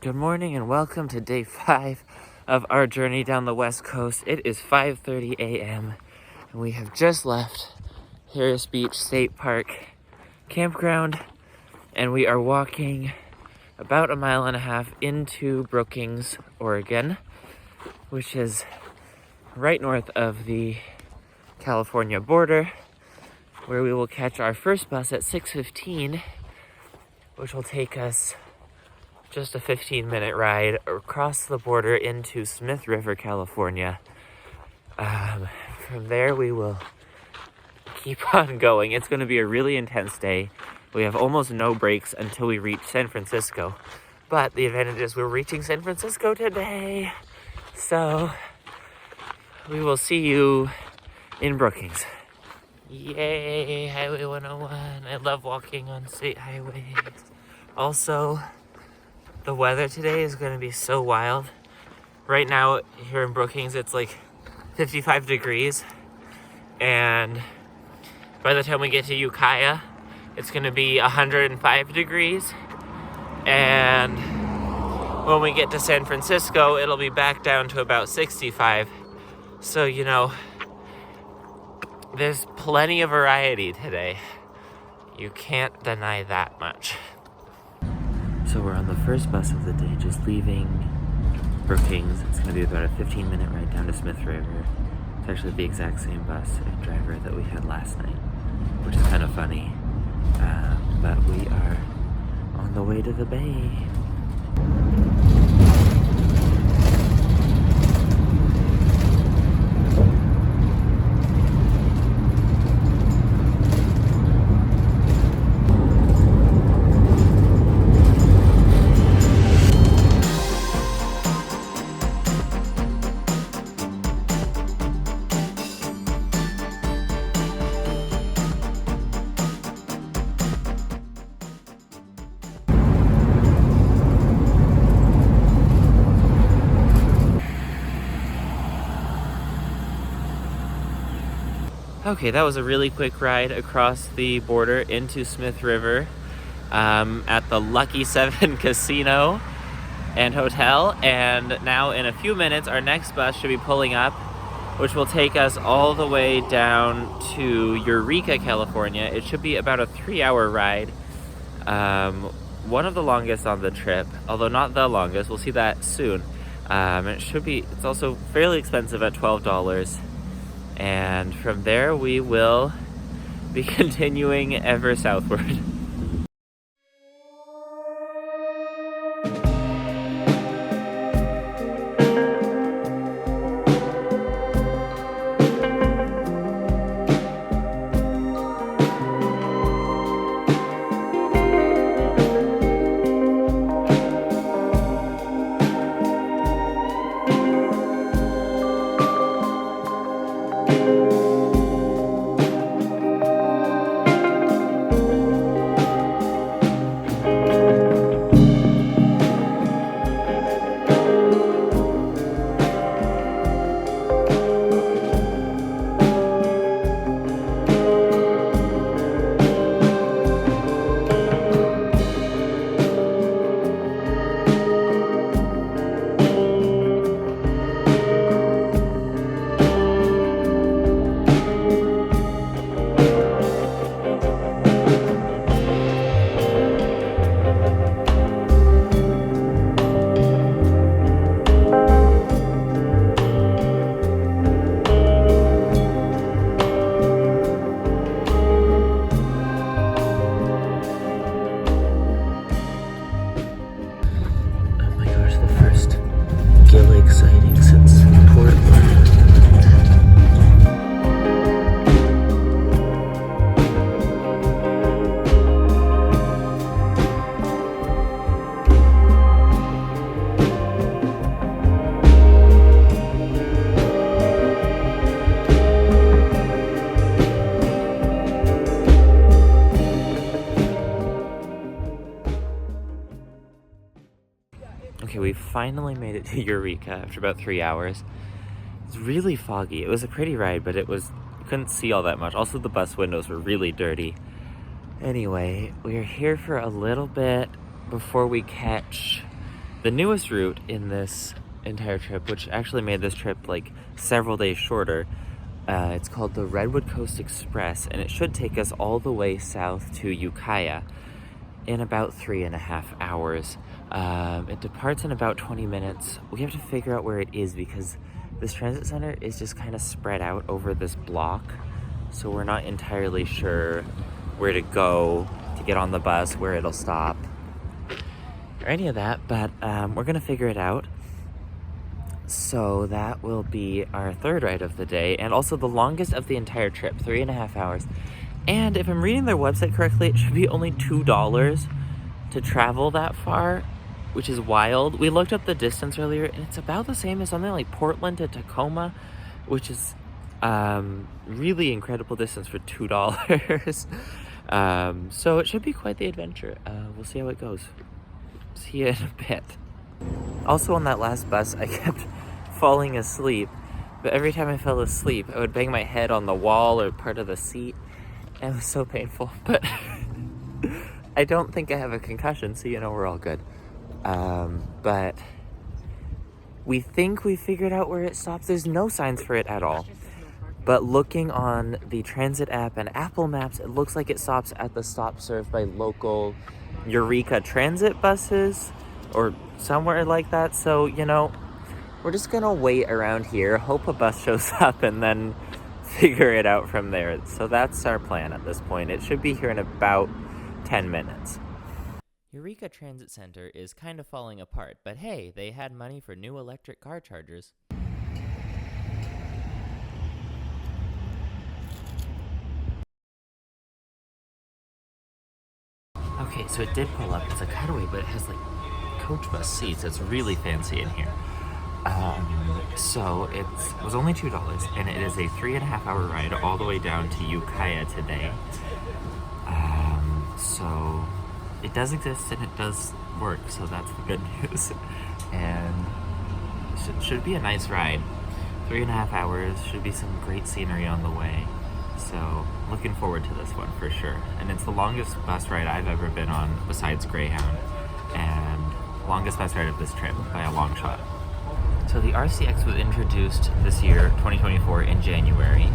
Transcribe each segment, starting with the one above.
Good morning and welcome to day 5 of our journey down the west coast. It is 5:30 a.m. and we have just left Harris Beach State Park campground and we are walking about 1.5 miles into Brookings, Oregon, which is right north of the California border, where we will catch our first bus at 6:15, which will take us just a 15-minute ride across the border into Smith River, California. From there, we will keep on going. It's going to be a really intense day. We have almost no breaks until we reach San Francisco. But the advantage is we're reaching San Francisco today. So we will see you in Brookings. Yay, Highway 101. I love walking on state highways. Also, the weather today is going to be so wild. Right now here in Brookings, it's like 55 degrees. And by the time we get to Eureka, it's going to be 105 degrees. And when we get to San Francisco, it'll be back down to about 65. So, there's plenty of variety today. You can't deny that much. So we're on the first bus of the day, just leaving Brookings. It's going to be about a 15-minute ride down to Smith River. It's actually the exact same bus and driver that we had last night, which is kind of funny. But we are on the way to the bay. Okay, that was a really quick ride across the border into Smith River at the Lucky 7 Casino and Hotel. And now in a few minutes, our next bus should be pulling up, which will take us all the way down to Eureka, California. It should be about a 3-hour ride. One of the longest on the trip, although not the longest. We'll see that soon. It's also fairly expensive at $12. And from there, we will be continuing ever southward. Okay, we finally made it to Eureka after about 3 hours. It's really foggy. It was a pretty ride, but you couldn't see all that much. Also, the bus windows were really dirty. Anyway, we are here for a little bit before we catch The newest route in this entire trip, which actually made this trip like several days shorter, it's called the Redwood Coast Express, and it should take us all the way south to Ukiah in about 3.5 hours. It departs in about 20 minutes. We have to figure out where it is because this transit center is just kind of spread out over this block, so we're not entirely sure where to go to get on the bus, where it'll stop, or any of that, but we're gonna figure it out. So that will be our third ride of the day, and also the longest of the entire trip, 3.5 hours. And if I'm reading their website correctly, it should be only $2 to travel that far, which is wild. We looked up the distance earlier, and it's about the same as something like Portland to Tacoma, which is really incredible distance for $2. So it should be quite the adventure. We'll see how it goes. See you in a bit. Also on that last bus, I kept falling asleep, but every time I fell asleep, I would bang my head on the wall or part of the seat, and it was so painful. But I don't think I have a concussion, so we're all good. But we think we figured out where it stops. There's no signs for it at all. But looking on the transit app and Apple Maps, it looks like it stops at the stop served by local Eureka transit buses or somewhere like that. So, we're just gonna wait around here, hope a bus shows up, and then figure it out from there. So that's our plan at this point. It should be here in about 10 minutes. Eureka Transit Center is kind of falling apart, but hey, they had money for new electric car chargers. Okay, so it did pull up. It's a cutaway, but it has like coach bus seats. It's really fancy in here. So it was only $2, and it is a 3.5 hour ride all the way down to Ukiah today. So it does exist and it does work, so that's the good news. And should be a nice ride. 3.5 hours, should be some great scenery on the way. So looking forward to this one for sure. And it's the longest bus ride I've ever been on besides Greyhound, and longest bus ride of this trip by a long shot. So the RCX was introduced this year, 2024, in January,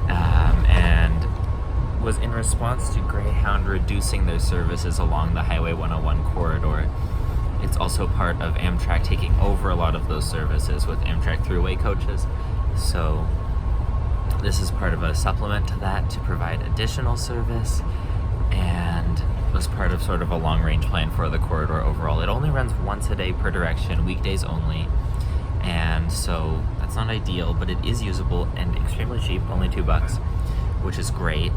and was in response to Greyhound reducing their services along the Highway 101 corridor. It's also part of Amtrak taking over a lot of those services with Amtrak Thruway coaches. So this is part of a supplement to that to provide additional service, and was part of sort of a long-range plan for the corridor overall. It only runs once a day per direction, weekdays only, and so that's not ideal, but it is usable and extremely cheap, only $2, which is great.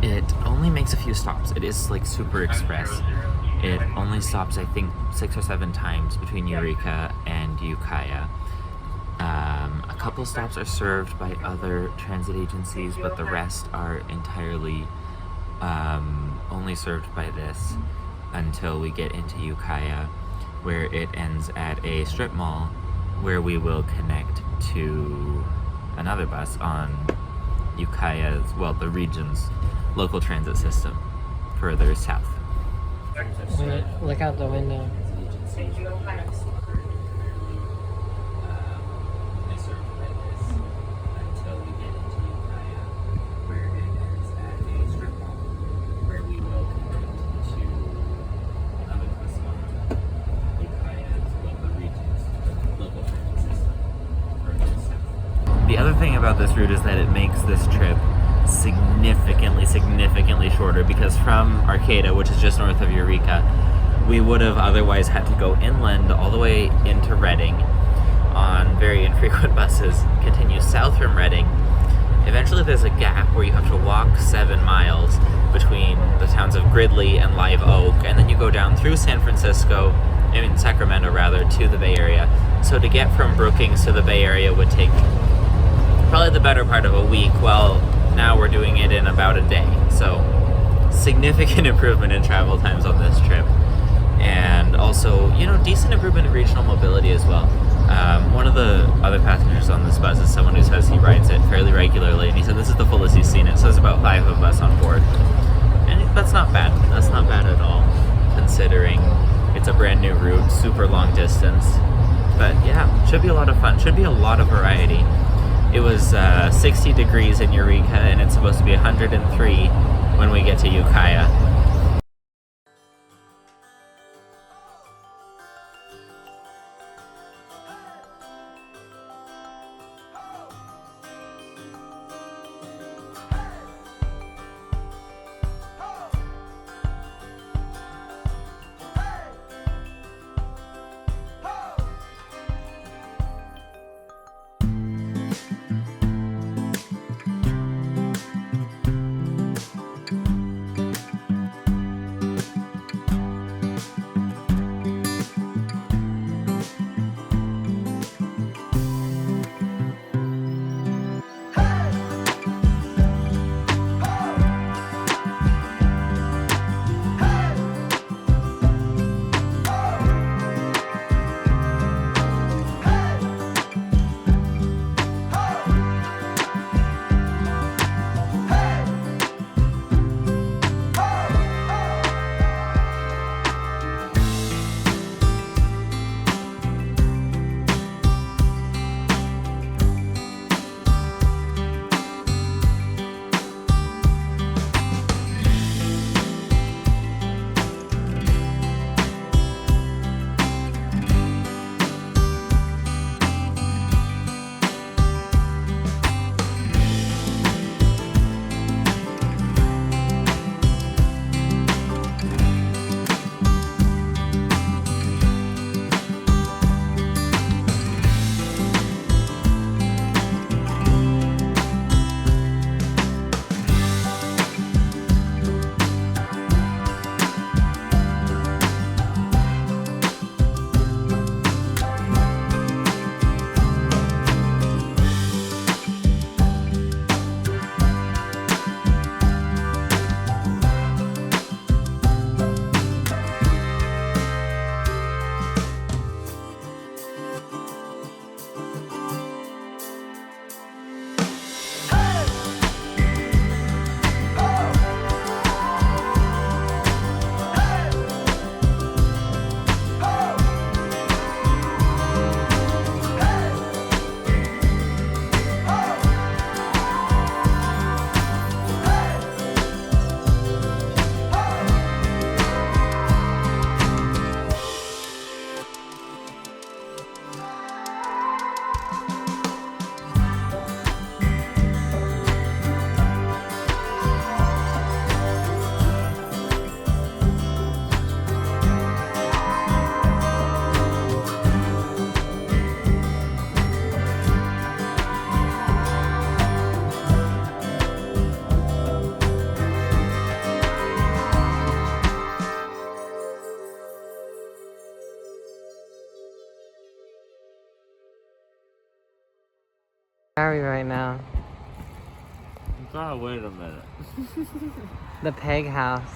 It only makes a few stops. It is like super express. It only stops, I think, 6 or 7 times between Eureka and Ukiah. A couple stops are served by other transit agencies, but the rest are entirely only served by this until we get into Ukiah, where it ends at a strip mall where we will connect to another bus on Ukiah's, well, the region's local transit system further south. Look out the window. The other thing about this route is that it makes this trip significantly shorter, because from Arcata, which is just north of Eureka, we would have otherwise had to go inland all the way into Redding on very infrequent buses, continue south from Redding. Eventually there's a gap where you have to walk 7 miles between the towns of Gridley and Live Oak, and then you go down through Sacramento rather, to the Bay Area. So to get from Brookings to the Bay Area would take probably the better part of a week. Well, now we're doing it in about a day. So significant improvement in travel times on this trip. And also, decent improvement in regional mobility as well. One of the other passengers on this bus is someone who says he rides it fairly regularly, and he said this is the fullest he's seen it. So there's about 5 of us on board. And that's not bad. That's not bad at all, considering It's a brand new route, super long distance. But yeah, should be a lot of fun. Should be a lot of variety. It was 60 degrees in Eureka, and it's supposed to be 103 when we get to Ukiah. Where are we right now? Oh, wait a minute. The pig house.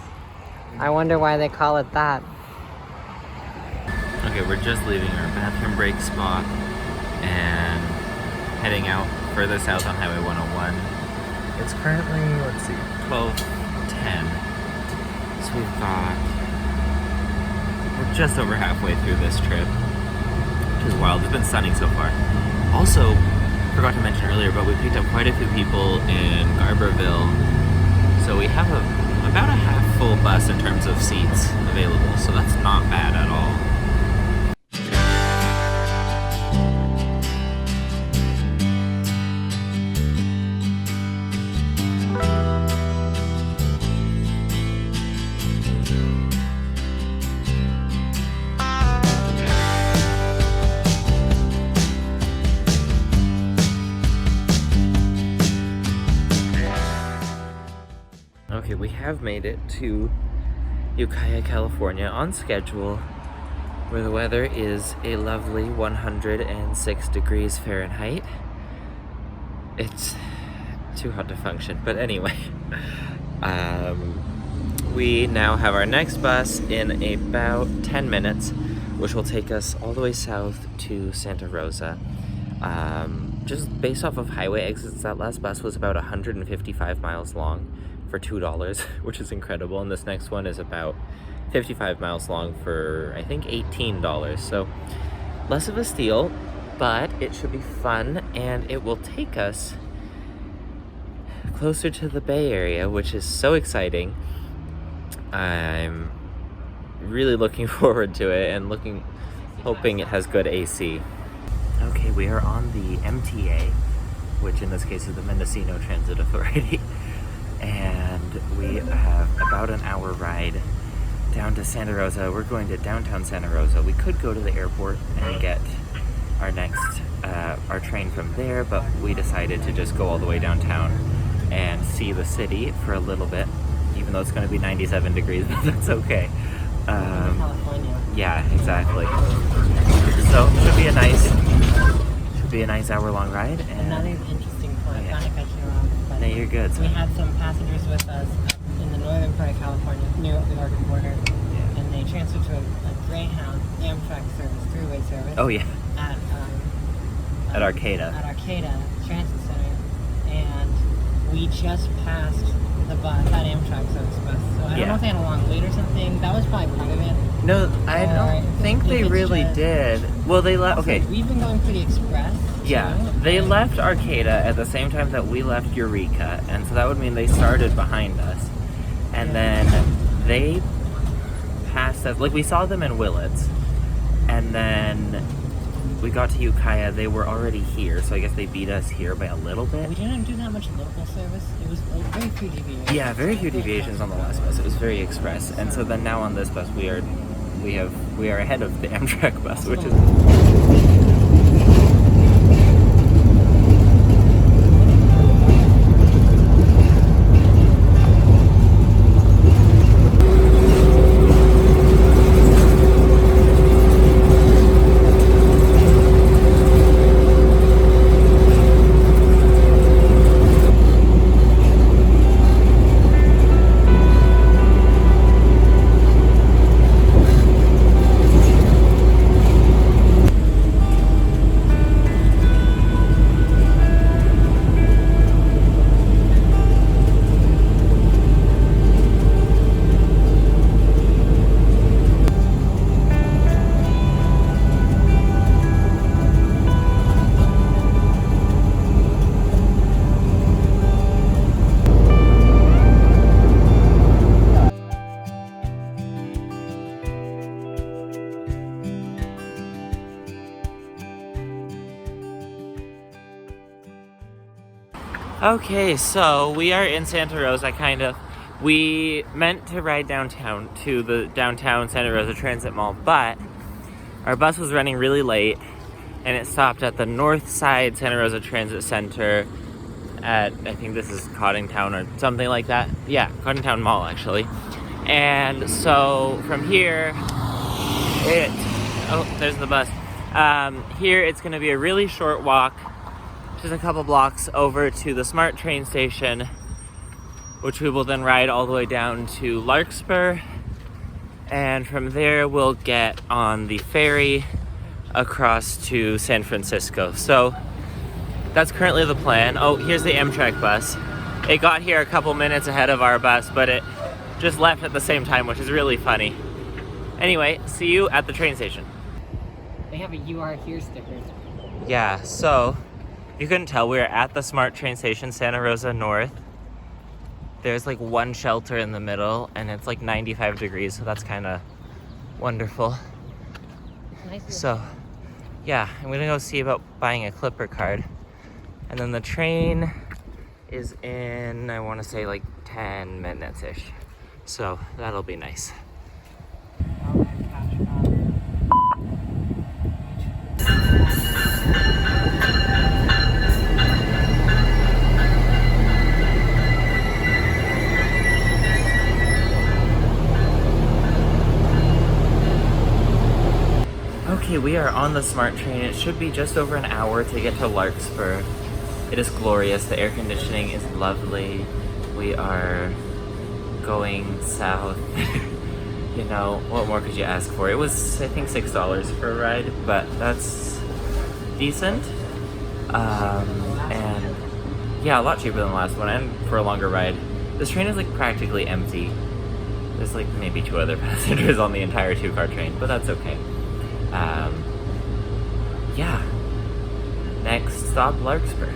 I wonder why they call it that. Okay, we're just leaving our bathroom break spot and heading out further south on Highway 101. It's currently, let's see, 12:10. So we're just over halfway through this trip, which is wild. It's been stunning so far. Also, forgot to mention earlier, but we picked up quite a few people in Garberville. So we have about a half full bus in terms of seats available, so that's not bad at all. Okay, we have made it to Ukiah, California on schedule, where the weather is a lovely 106 degrees Fahrenheit. It's too hot to function, but anyway. We now have our next bus in about 10 minutes, which will take us all the way south to Santa Rosa. Just based off of highway exits, that last bus was about 155 miles long for $2, which is incredible. And this next one is about 55 miles long for, I think, $18. So less of a steal, but it should be fun, and it will take us closer to the Bay Area, which is so exciting. I'm really looking forward to it and hoping it has good AC. Okay, we are on the MTA, which in this case is the Mendocino Transit Authority, and we have about an hour ride down to Santa Rosa. We're going to downtown Santa Rosa. We could go to the airport and get our train from there, but we decided to just go all the way downtown and see the city for a little bit, even though it's going to be 97 degrees, but that's okay. California. Yeah, exactly. So it should be a nice hour-long ride. And another interesting point. yeah. Not to cut you off, but No, you're good. we had some passengers with us in the northern part of California, near the Oregon border, Yeah. and they transferred to a Greyhound Amtrak service, throughway service. Oh yeah, at Arcata. At Arcata Transit Center, and we just passed the bus, that Amtrak service bus. So I don't know if they had a long wait or something. That was probably part of it. No, I don't think they really did. Well, they left. Okay. We've been going pretty express. Yeah, too. they left Arcata at the same time that we left Eureka, and so that would mean they started behind us, and then they passed us. Like, we saw them in Willits, and then we got to Ukiah. They were already here, so I guess they beat us here by a little bit. We didn't do that much local service. It was very few deviations. Yeah, very few deviations on the last bus. It was very express, and so then now on this bus we are ahead of the Amtrak bus, which is. Okay, so we are in Santa Rosa, kind of. We meant to ride downtown to the downtown Santa Rosa Transit Mall, but our bus was running really late, and it stopped at the North Side Santa Rosa Transit Center at, I think this is Cottingtown or something like that. Yeah, Cottingtown Mall, actually. And so from here, there's the bus. Here, it's going to be a really short walk, just a couple blocks over to the SMART train station, which we will then ride all the way down to Larkspur, and from there we'll get on the ferry across to San Francisco. So that's currently the plan. Oh, here's the Amtrak bus. It got here a couple minutes ahead of our bus, but it just left at the same time, which is really funny. Anyway, see you at the train station. They have a "You Are Here" sticker. Yeah, so you couldn't tell, we were at the SMART train station, Santa Rosa North. There's like one shelter in the middle, and it's like 95 degrees, so that's kind of wonderful. Nice. So, yeah, I'm gonna go see about buying a Clipper card. And then the train is in, I want to say like 10 minutes-ish. So that'll be nice. Okay, we are on the SMART train. It should be just over an hour to get to Larkspur. It is glorious. The air conditioning is lovely. We are going south. You know, what more could you ask for? It was, I think, $6 for a ride, but that's decent. And yeah, a lot cheaper than the last one, and for a longer ride. This train is like practically empty. There's like maybe 2 other passengers on the entire 2-car train, but that's okay. Yeah. Next stop, Larkspur.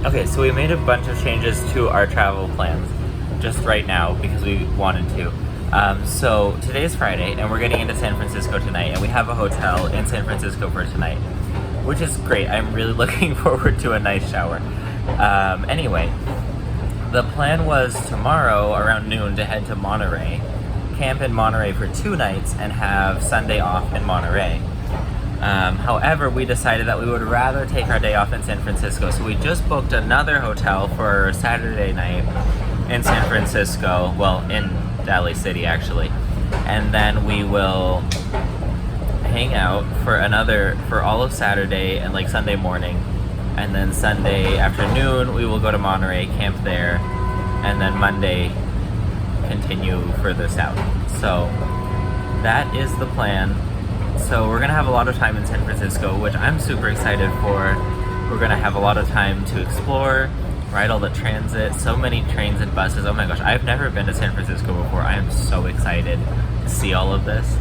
Okay, so we made a bunch of changes to our travel plans just right now because we wanted to. So today's Friday and we're getting into San Francisco tonight, and we have a hotel in San Francisco for tonight, which is great. I'm really looking forward to a nice shower. Anyway, the plan was tomorrow around noon to head to Monterey, camp in Monterey for 2 nights, and have Sunday off in Monterey. However, we decided that we would rather take our day off in San Francisco, so we just booked another hotel for Saturday night in San Francisco, well, in Daly City actually, and then we will hang out for all of Saturday and like Sunday morning, and then Sunday afternoon we will go to Monterey, camp there, and then Monday continue further south. So that is the plan. So we're gonna have a lot of time in San Francisco, which I'm super excited for. We're gonna have a lot of time to explore, ride all the transit, so many trains and buses. Oh my gosh, I've never been to San Francisco before. I am so excited to see all of this.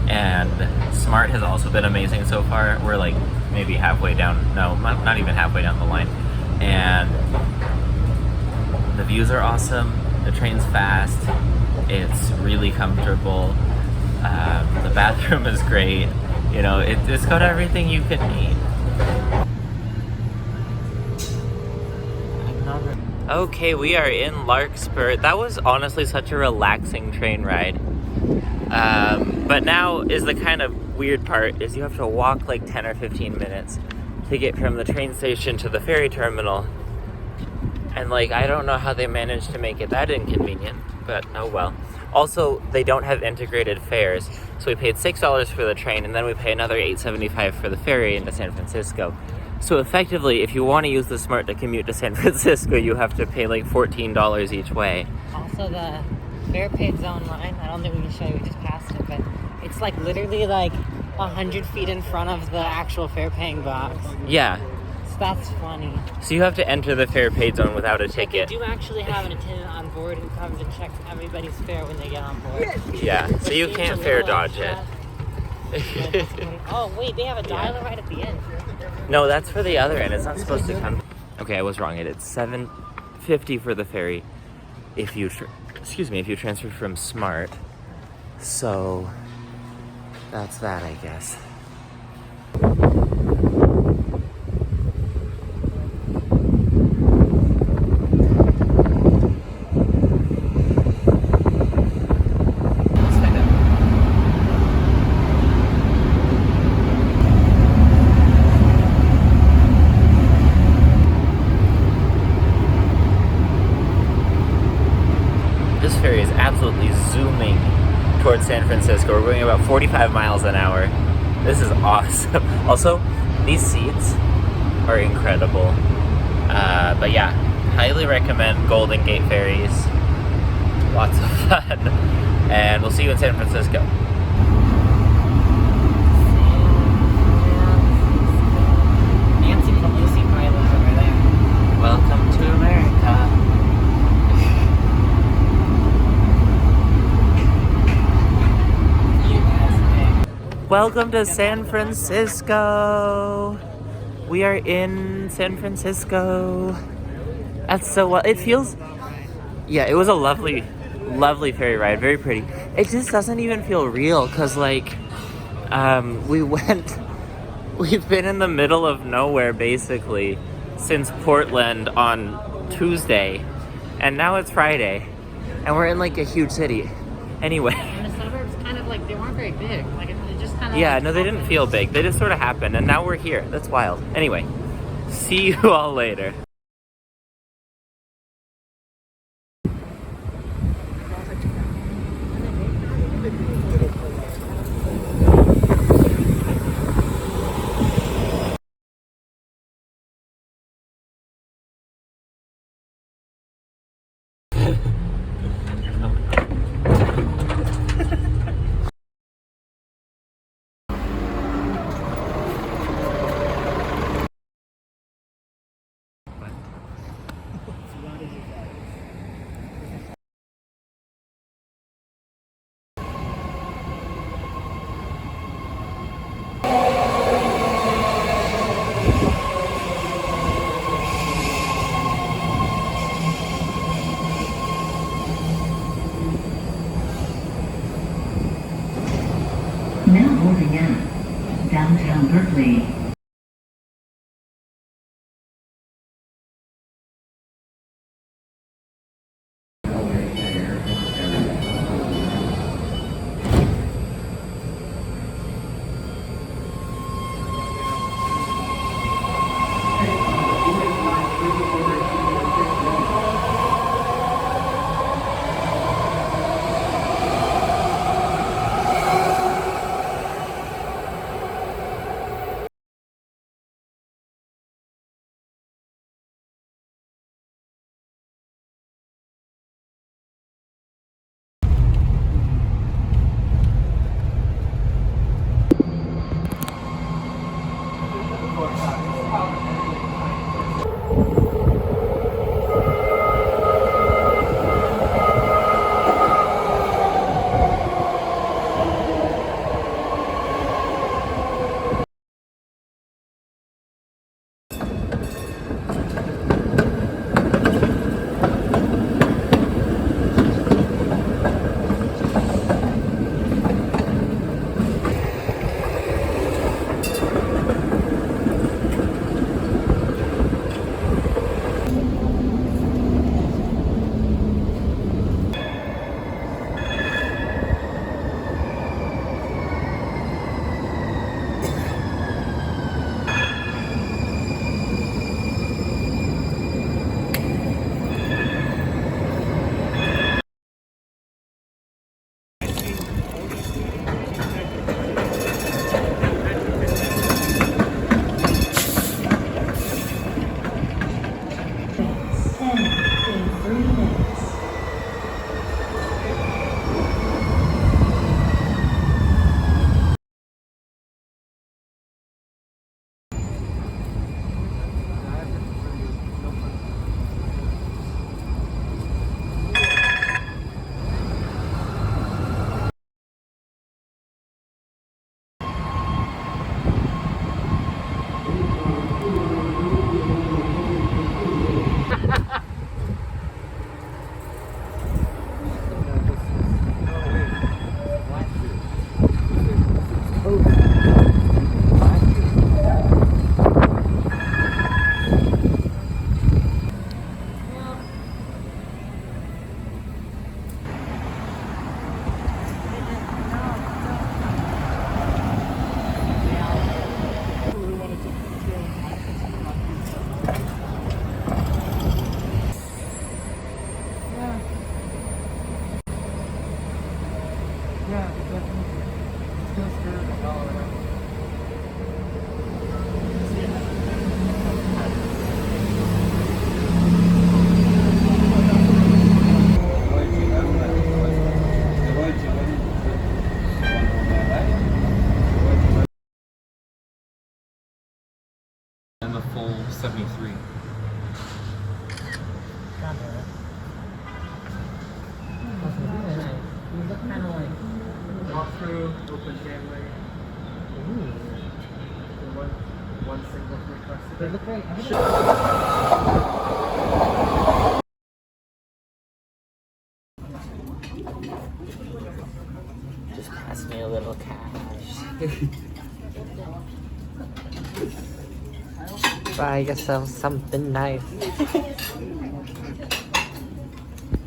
And Smart has also been amazing so far. We're like maybe halfway down, no, not even halfway down the line. And the views are awesome, the train's fast, it's really comfortable. The bathroom is great. You know, it's got everything you could need. Okay, we are in Larkspur. That was honestly such a relaxing train ride. But now is the kind of weird part, is you have to walk like 10 or 15 minutes to get from the train station to the ferry terminal. And like, I don't know how they managed to make it that inconvenient, but oh well. Also, they don't have integrated fares, so we paid $6 for the train, and then we pay another $8.75 for the ferry into San Francisco. So effectively, if you want to use the Smart to commute to San Francisco, you have to pay like $14 each way. Also, the fare paid zone line, I don't think we can show you, we just passed it, but it's like literally like 100 feet in front of the actual fare paying box. Yeah. That's funny. So you have to enter the fare paid zone without a ticket. They do actually have an attendant on board who comes and checks everybody's fare when they get on board. Yeah, so you can't fare dodge it. Oh wait, they have a dialer right at the end. No, that's for the other end. It's not supposed to come. Okay, I was wrong. It's $7.50 for the ferry if you transfer from Smart. So that's that, I guess. Towards San Francisco. We're going about 45 miles an hour. This is awesome. Also, these seats are incredible. But yeah, highly recommend Golden Gate ferries. Lots of fun. And we'll see you in San Francisco. Nancy Pelosi pilot over there. Welcome to America. Welcome to San Francisco. We are in San Francisco. That's so well. It feels. Yeah, it was a lovely ferry ride. Very pretty. It just doesn't even feel real because like, we've been in the middle of nowhere basically since Portland on Tuesday, and now it's Friday, and we're in like a huge city. Anyway. And the suburbs kind of like they weren't very big. Like it just kind of. Yeah, no, they didn't feel big. They just sort of happened, and now we're here. That's wild. Anyway, see you all later. 23. Got it. You look kind of like... Walk through, open gateway. Ooh. One single requested. They look very... Just pass me a little cash. Buy yourself something nice.